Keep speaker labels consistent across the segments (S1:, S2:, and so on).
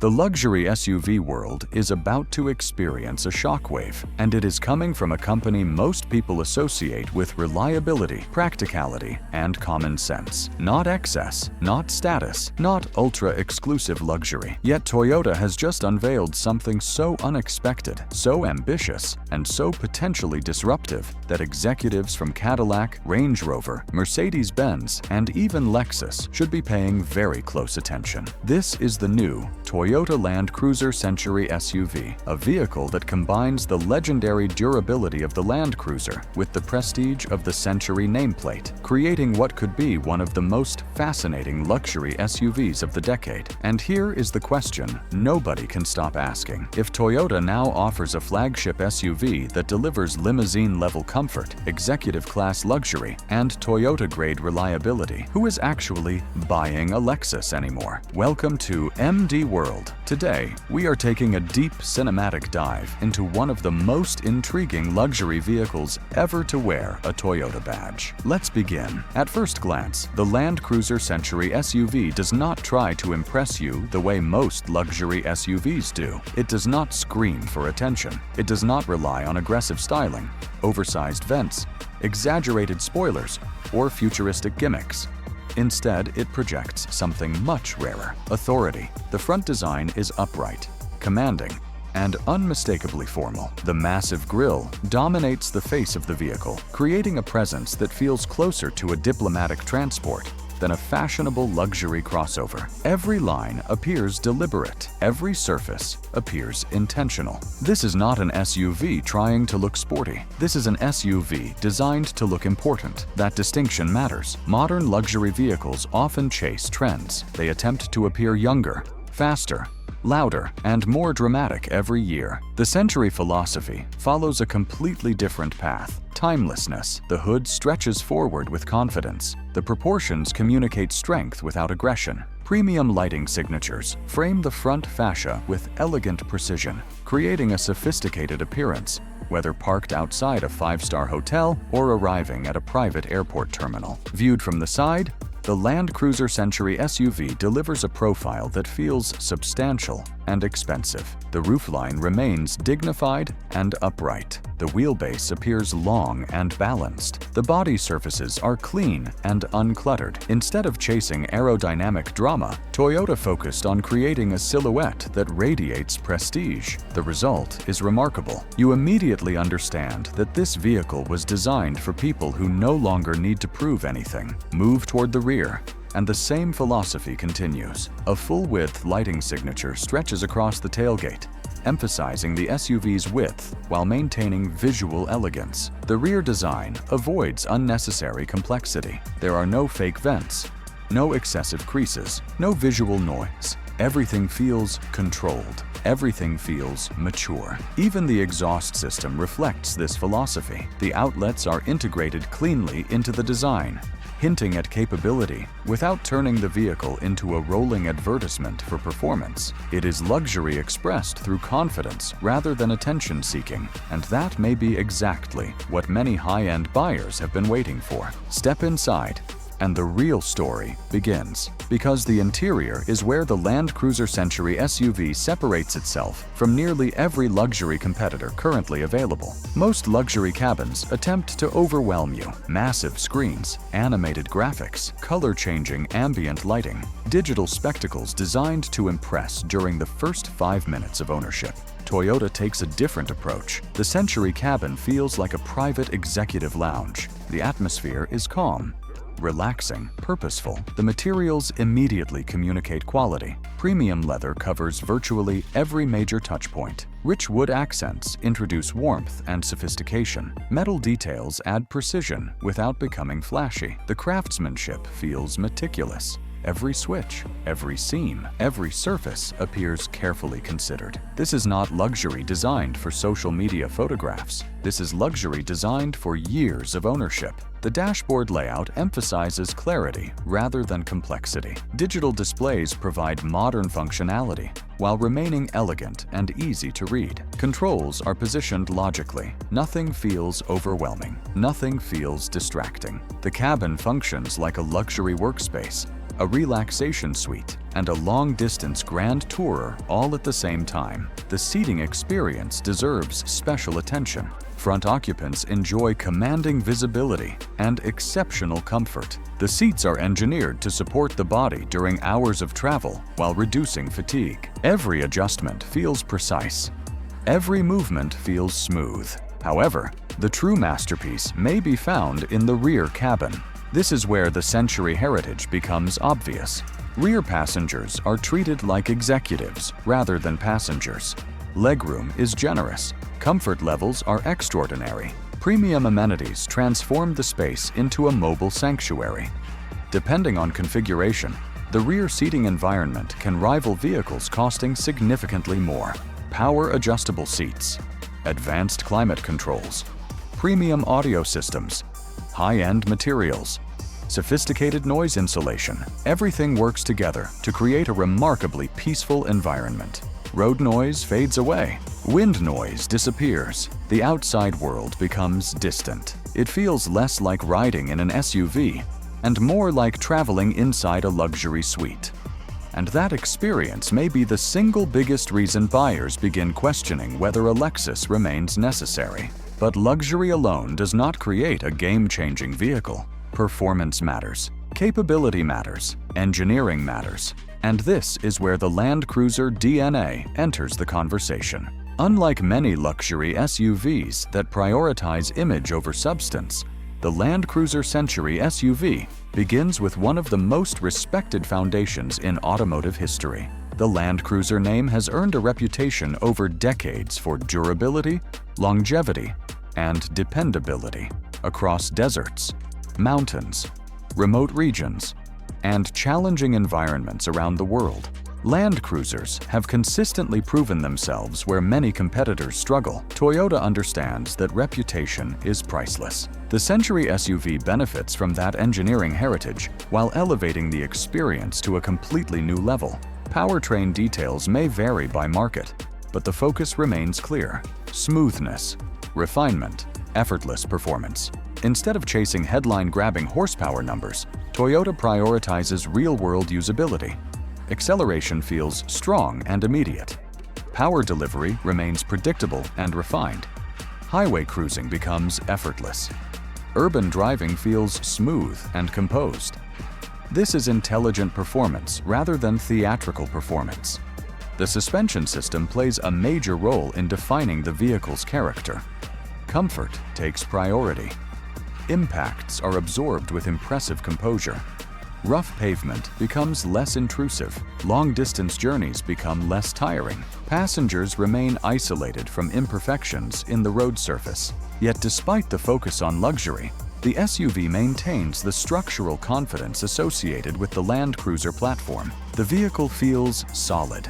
S1: The luxury SUV world is about to experience a shockwave, and it is coming from a company most people associate with reliability, practicality, and common sense. Not excess, not status, not ultra-exclusive luxury. Yet Toyota has just unveiled something so unexpected, so ambitious, and so potentially disruptive that executives from Cadillac, Range Rover, Mercedes-Benz, and even Lexus should be paying very close attention. This is the new Toyota Land Cruiser Century SUV, a vehicle that combines the legendary durability of the Land Cruiser with the prestige of the Century nameplate, creating what could be one of the most fascinating luxury SUVs of the decade. And here is the question nobody can stop asking. If Toyota now offers a flagship SUV that delivers limousine-level comfort, executive-class luxury, and Toyota-grade reliability, who is actually buying a Lexus anymore? Welcome to MD World. Today, we are taking a deep cinematic dive into one of the most intriguing luxury vehicles ever to wear a Toyota badge. Let's begin. At first glance, the Land Cruiser Century SUV does not try to impress you the way most luxury SUVs do. It does not scream for attention. It does not rely on aggressive styling, oversized vents, exaggerated spoilers, or futuristic gimmicks. Instead, it projects something much rarer: authority. The front design is upright, commanding, and unmistakably formal. The massive grille dominates the face of the vehicle, creating a presence that feels closer to a diplomatic transport than a fashionable luxury crossover. Every line appears deliberate. Every surface appears intentional. This is not an SUV trying to look sporty. This is an SUV designed to look important. That distinction matters. Modern luxury vehicles often chase trends. They attempt to appear younger, faster, louder, and more dramatic every year. The Century philosophy follows a completely different path: timelessness. The hood stretches forward with confidence. The proportions communicate strength without aggression. Premium lighting signatures frame the front fascia with elegant precision, creating a sophisticated appearance, whether parked outside a five-star hotel or arriving at a private airport terminal. Viewed from the side, the Land Cruiser Century SUV delivers a profile that feels substantial and expensive. The roofline remains dignified and upright. The wheelbase appears long and balanced. The body surfaces are clean and uncluttered. Instead of chasing aerodynamic drama, Toyota focused on creating a silhouette that radiates prestige. The result is remarkable. You immediately understand that this vehicle was designed for people who no longer need to prove anything. Move toward the rear, and the same philosophy continues. A full-width lighting signature stretches across the tailgate, emphasizing the SUV's width while maintaining visual elegance. The rear design avoids unnecessary complexity. There are no fake vents, no excessive creases, no visual noise. Everything feels controlled. Everything feels mature. Even the exhaust system reflects this philosophy. The outlets are integrated cleanly into the design, hinting at capability without turning the vehicle into a rolling advertisement for performance. It is luxury expressed through confidence rather than attention-seeking, and that may be exactly what many high-end buyers have been waiting for. Step inside, and the real story begins. Because the interior is where the Land Cruiser Century SUV separates itself from nearly every luxury competitor currently available. Most luxury cabins attempt to overwhelm you. Massive screens, animated graphics, color-changing ambient lighting, digital spectacles designed to impress during the first 5 minutes of ownership. Toyota takes a different approach. The Century cabin feels like a private executive lounge. The atmosphere is calm, relaxing, purposeful. The materials immediately communicate quality. Premium leather covers virtually every major touchpoint. Rich wood accents introduce warmth and sophistication. Metal details add precision without becoming flashy. The craftsmanship feels meticulous. Every switch, every seam, every surface appears carefully considered. This is not luxury designed for social media photographs. This is luxury designed for years of ownership. The dashboard layout emphasizes clarity rather than complexity. Digital displays provide modern functionality while remaining elegant and easy to read. Controls are positioned logically. Nothing feels overwhelming. Nothing feels distracting. The cabin functions like a luxury workspace, a relaxation suite, and a long-distance grand tourer all at the same time. The seating experience deserves special attention. Front occupants enjoy commanding visibility and exceptional comfort. The seats are engineered to support the body during hours of travel while reducing fatigue. Every adjustment feels precise. Every movement feels smooth. However, the true masterpiece may be found in the rear cabin. This is where the century heritage becomes obvious. Rear passengers are treated like executives rather than passengers. Legroom is generous. Comfort levels are extraordinary. Premium amenities transform the space into a mobile sanctuary. Depending on configuration, the rear seating environment can rival vehicles costing significantly more. Power adjustable seats, advanced climate controls, premium audio systems, high-end materials, sophisticated noise insulation. Everything works together to create a remarkably peaceful environment. Road noise fades away. Wind noise disappears. The outside world becomes distant. It feels less like riding in an SUV and more like traveling inside a luxury suite. And that experience may be the single biggest reason buyers begin questioning whether a Lexus remains necessary. But luxury alone does not create a game-changing vehicle. Performance matters, capability matters, engineering matters. And this is where the Land Cruiser DNA enters the conversation. Unlike many luxury SUVs that prioritize image over substance, the Land Cruiser Century SUV begins with one of the most respected foundations in automotive history. The Land Cruiser name has earned a reputation over decades for durability, longevity, and dependability across deserts, mountains, remote regions, and challenging environments around the world. Land Cruisers have consistently proven themselves where many competitors struggle. Toyota understands that reputation is priceless. The Century SUV benefits from that engineering heritage while elevating the experience to a completely new level. Powertrain details may vary by market, but the focus remains clear: smoothness, refinement, effortless performance. Instead of chasing headline-grabbing horsepower numbers, Toyota prioritizes real-world usability. Acceleration feels strong and immediate. Power delivery remains predictable and refined. Highway cruising becomes effortless. Urban driving feels smooth and composed. This is intelligent performance rather than theatrical performance. The suspension system plays a major role in defining the vehicle's character. Comfort takes priority. Impacts are absorbed with impressive composure. Rough pavement becomes less intrusive. Long-distance journeys become less tiring. Passengers remain isolated from imperfections in the road surface. Yet despite the focus on luxury, the SUV maintains the structural confidence associated with the Land Cruiser platform. The vehicle feels solid,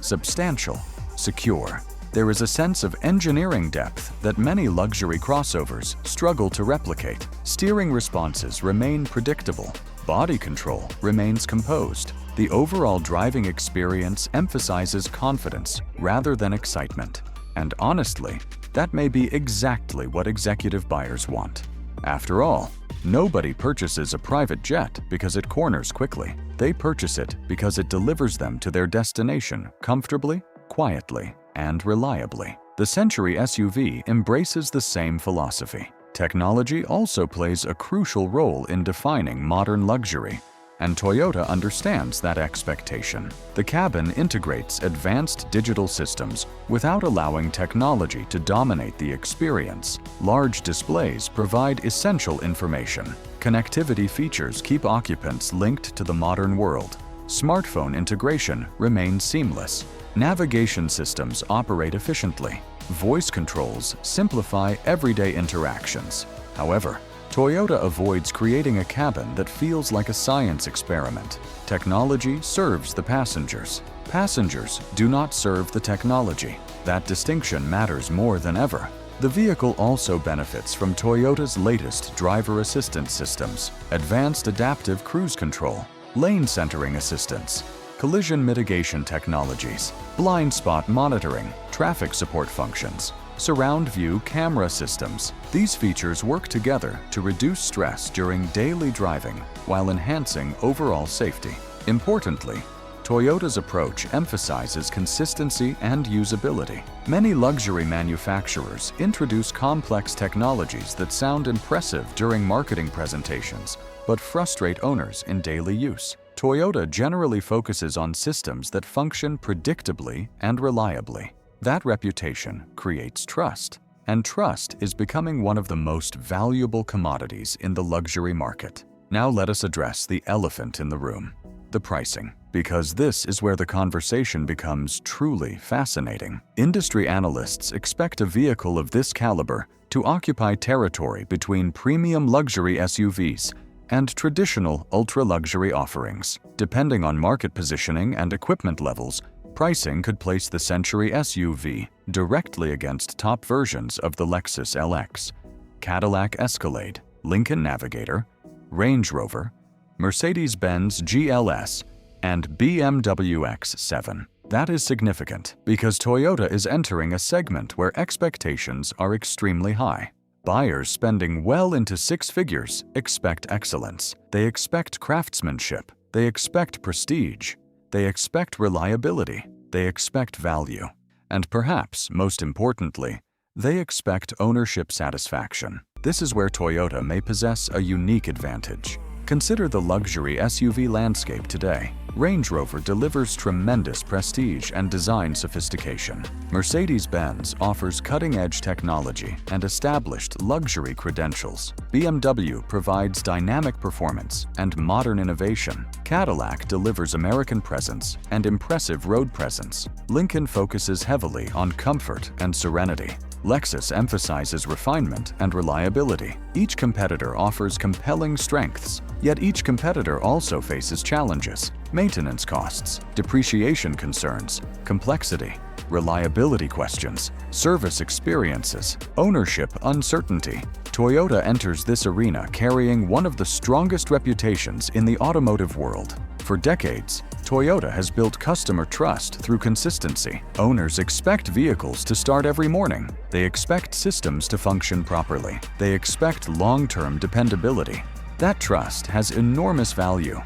S1: substantial, secure. There is a sense of engineering depth that many luxury crossovers struggle to replicate. Steering responses remain predictable. Body control remains composed. The overall driving experience emphasizes confidence rather than excitement. And honestly, that may be exactly what executive buyers want. After all, nobody purchases a private jet because it corners quickly. They purchase it because it delivers them to their destination comfortably, quietly, and reliably. The Century SUV embraces the same philosophy. Technology also plays a crucial role in defining modern luxury, and Toyota understands that expectation. The cabin integrates advanced digital systems without allowing technology to dominate the experience. Large displays provide essential information. Connectivity features keep occupants linked to the modern world. Smartphone integration remains seamless. Navigation systems operate efficiently. Voice controls simplify everyday interactions. However, Toyota avoids creating a cabin that feels like a science experiment. Technology serves the passengers. Passengers do not serve the technology. That distinction matters more than ever. The vehicle also benefits from Toyota's latest driver assistance systems, advanced adaptive cruise control, lane centering assistance, collision mitigation technologies, blind spot monitoring, traffic support functions, surround view camera systems. These features work together to reduce stress during daily driving while enhancing overall safety. Importantly, Toyota's approach emphasizes consistency and usability. Many luxury manufacturers introduce complex technologies that sound impressive during marketing presentations, but frustrate owners in daily use. Toyota generally focuses on systems that function predictably and reliably. That reputation creates trust, and trust is becoming one of the most valuable commodities in the luxury market. Now let us address the elephant in the room: the pricing, because this is where the conversation becomes truly fascinating. Industry analysts expect a vehicle of this caliber to occupy territory between premium luxury SUVs and traditional ultra-luxury offerings. Depending on market positioning and equipment levels, pricing could place the Century SUV directly against top versions of the Lexus LX, Cadillac Escalade, Lincoln Navigator, Range Rover, Mercedes-Benz GLS, and BMW X7. That is significant because Toyota is entering a segment where expectations are extremely high. Buyers spending well into six figures expect excellence. They expect craftsmanship. They expect prestige. They expect reliability. They expect value. And perhaps, most importantly, they expect ownership satisfaction. This is where Toyota may possess a unique advantage. Consider the luxury SUV landscape today. Range Rover delivers tremendous prestige and design sophistication. Mercedes-Benz offers cutting-edge technology and established luxury credentials. BMW provides dynamic performance and modern innovation. Cadillac delivers American presence and impressive road presence. Lincoln focuses heavily on comfort and serenity. Lexus emphasizes refinement and reliability. Each competitor offers compelling strengths, yet each competitor also faces challenges: maintenance costs, depreciation concerns, complexity, reliability questions, service experiences, ownership uncertainty. Toyota enters this arena carrying one of the strongest reputations in the automotive world. For decades, Toyota has built customer trust through consistency. Owners expect vehicles to start every morning. They expect systems to function properly. They expect long-term dependability. That trust has enormous value,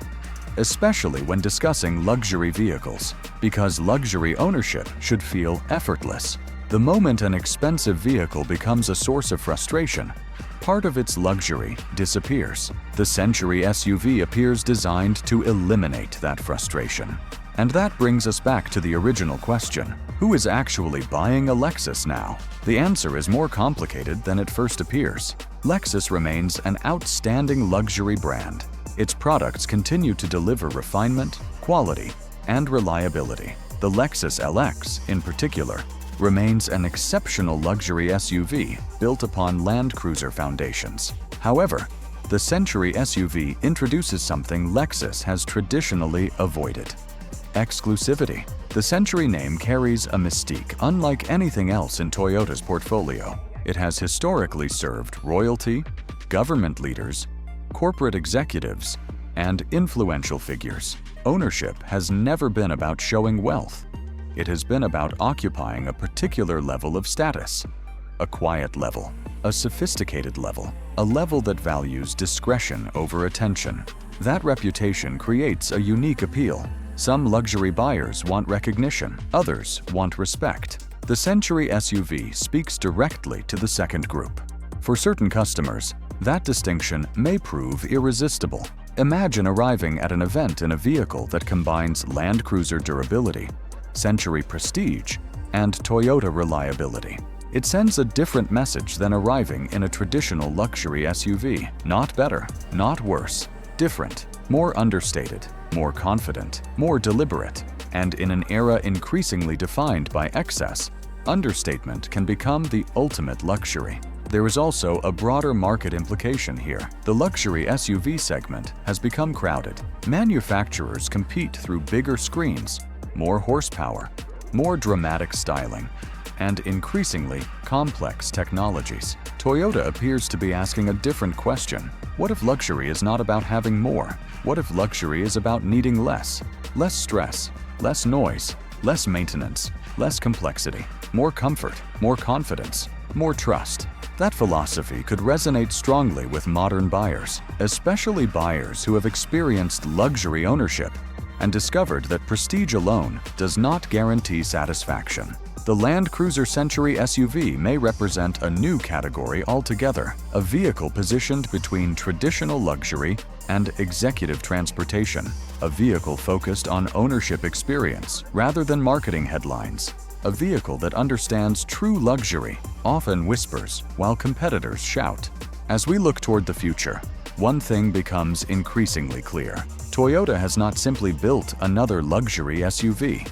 S1: especially when discussing luxury vehicles, because luxury ownership should feel effortless. The moment an expensive vehicle becomes a source of frustration, part of its luxury disappears. The Century SUV appears designed to eliminate that frustration. And that brings us back to the original question: who is actually buying a Lexus now? The answer is more complicated than it first appears. Lexus remains an outstanding luxury brand. Its products continue to deliver refinement, quality, and reliability. The Lexus LX, in particular, remains an exceptional luxury SUV built upon Land Cruiser foundations. However, the Century SUV introduces something Lexus has traditionally avoided: exclusivity. The Century name carries a mystique unlike anything else in Toyota's portfolio. It has historically served royalty, government leaders, corporate executives, and influential figures. Ownership has never been about showing wealth. It has been about occupying a particular level of status: a quiet level, a sophisticated level, a level that values discretion over attention. That reputation creates a unique appeal. Some luxury buyers want recognition, others want respect. The Century SUV speaks directly to the second group. For certain customers, that distinction may prove irresistible. Imagine arriving at an event in a vehicle that combines Land Cruiser durability, Century prestige, and Toyota reliability. It sends a different message than arriving in a traditional luxury SUV. Not better, not worse, different, more understated, more confident, more deliberate. And in an era increasingly defined by excess, understatement can become the ultimate luxury. There is also a broader market implication here. The luxury SUV segment has become crowded. Manufacturers compete through bigger screens, more horsepower, more dramatic styling, and increasingly complex technologies. Toyota appears to be asking a different question. What if luxury is not about having more? What if luxury is about needing less? Less stress, less noise, less maintenance, less complexity, more comfort, more confidence, more trust. That philosophy could resonate strongly with modern buyers, especially buyers who have experienced luxury ownership and discovered that prestige alone does not guarantee satisfaction. The Land Cruiser Century SUV may represent a new category altogether, a vehicle positioned between traditional luxury and executive transportation, a vehicle focused on ownership experience rather than marketing headlines, a vehicle that understands true luxury, often whispers while competitors shout. As we look toward the future, one thing becomes increasingly clear. Toyota has not simply built another luxury SUV.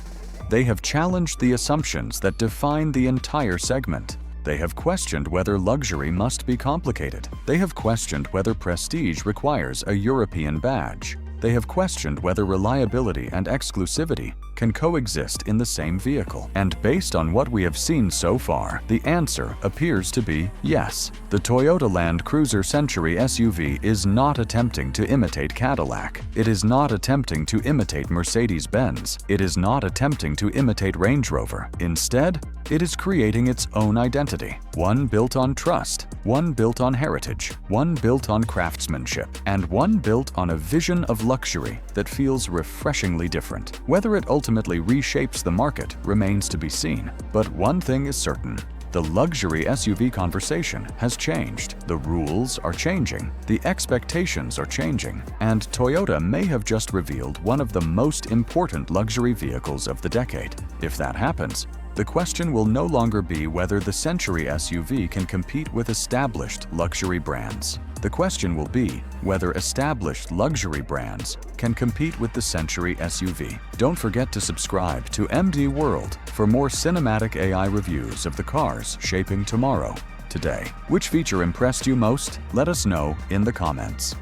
S1: They have challenged the assumptions that define the entire segment. They have questioned whether luxury must be complicated. They have questioned whether prestige requires a European badge. They have questioned whether reliability and exclusivity can coexist in the same vehicle. And based on what we have seen so far, the answer appears to be yes. The Toyota Land Cruiser Century SUV is not attempting to imitate Cadillac. It is not attempting to imitate Mercedes-Benz. It is not attempting to imitate Range Rover. Instead, it is creating its own identity, one built on trust, one built on heritage, one built on craftsmanship, and one built on a vision of luxury that feels refreshingly different. Whether it ultimately reshapes the market remains to be seen, but one thing is certain. The luxury SUV conversation has changed. The rules are changing, the expectations are changing, and Toyota may have just revealed one of the most important luxury vehicles of the decade. If that happens, the question will no longer be whether the Century SUV can compete with established luxury brands. The question will be whether established luxury brands can compete with the Century SUV. Don't forget to subscribe to MD World for more cinematic AI reviews of the cars shaping tomorrow, today. Which feature impressed you most? Let us know in the comments.